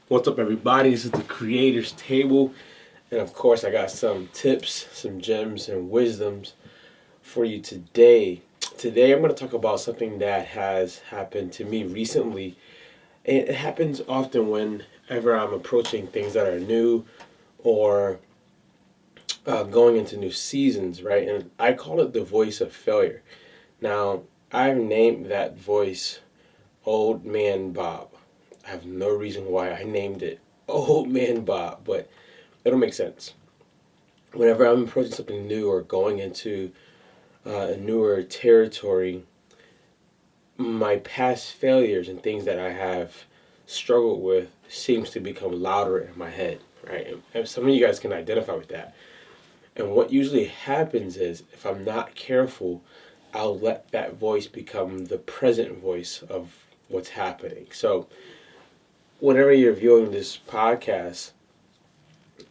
What's up, everybody? This is the Creators Table, and of course, I got some tips, some gems, and wisdoms for you today. Today, I'm going to talk about something that has happened to me recently, and it happens often whenever I'm approaching things that are new or going into new seasons, right? And I call it the voice of failure. Now, I've named that voice Old Man Bob. I have no reason why I named it Old Man Bob, but it'll make sense. Whenever I'm approaching something new or going into a newer territory, my past failures and things that I have struggled with seems to become louder in my head, right? And some of you guys can identify with that. And what usually happens is, if I'm not careful, I'll let that voice become the present voice of what's happening. So, whenever you're viewing this podcast,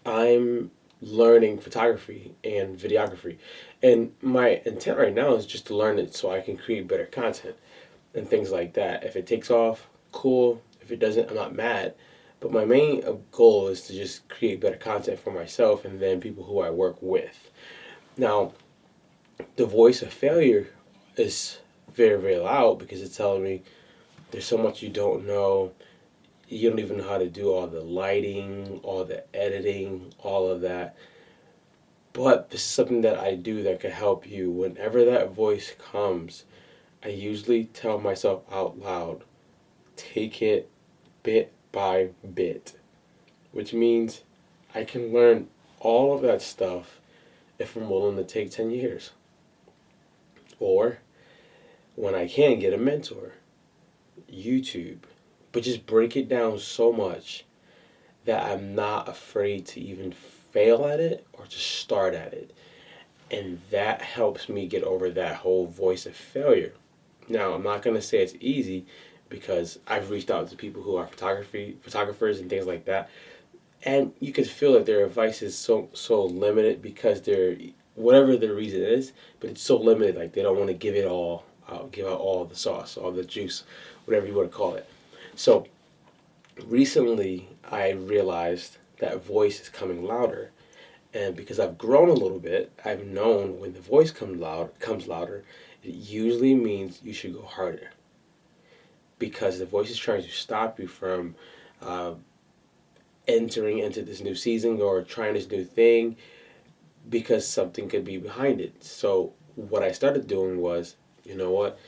I'm learning photography and videography. And my intent right now is just to learn it so I can create better content and things like that. If it takes off, cool. If it doesn't, I'm not mad. But my main goal is to just create better content for myself and then people who I work with. Now, the voice of failure is very, very loud because it's telling me there's so much you don't know. You don't even know how to do all the lighting, all the editing, all of that. But this is something that I do that can help you. Whenever that voice comes, I usually tell myself out loud, take it bit by bit, which means I can learn all of that stuff if I'm willing to take 10 years. Or when I can get a mentor, YouTube, but just break it down so much that I'm not afraid to even fail at it or to start at it. And that helps me get over that whole voice of failure. Now, I'm not going to say it's easy because I've reached out to people who are photographers and things like that. And you could feel that their advice is so limited because they're, whatever the reason is, but it's so limited, like they don't want to give it all out, give out all the sauce, all the juice, whatever you want to call it. So recently I realized that voice is coming louder. And because I've grown a little bit, I've known when the voice comes louder, it usually means you should go harder. Because the voice is trying to stop you from uh, entering into this new season or trying this new thing because something could be behind it. So what I started doing was, you know what?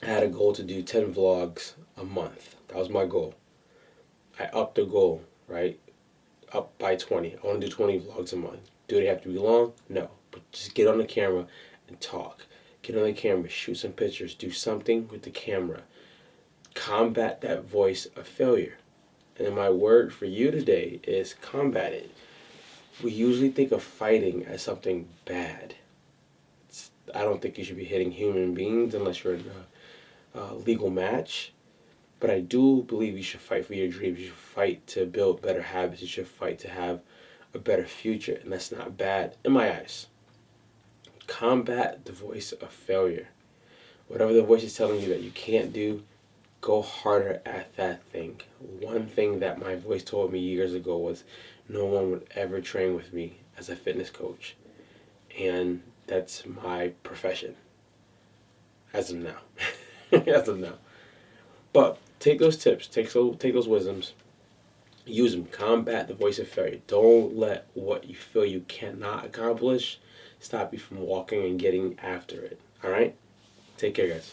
I had a goal to do 10 vlogs a month. That was my goal. I upped the goal, right? Up by 20. I want to do 20 vlogs a month. Do they have to be long? No. But just get on the camera and talk. Get on the camera, shoot some pictures, do something with the camera. Combat that voice of failure. And my word for you today is combat it. We usually think of fighting as something bad. I don't think you should be hitting human beings unless you're in a legal match. But I do believe you should fight for your dreams. You should fight to build better habits. You should fight to have a better future. And that's not bad in my eyes. Combat the voice of failure. Whatever the voice is telling you that you can't do, go harder at that thing. One thing that my voice told me years ago was no one would ever train with me as a fitness coach. And that's my profession. As of now. As of now. But take those tips, take those wisdoms, use them, combat the voice of failure. Don't let what you feel you cannot accomplish stop you from walking and getting after it. All right? Take care, guys.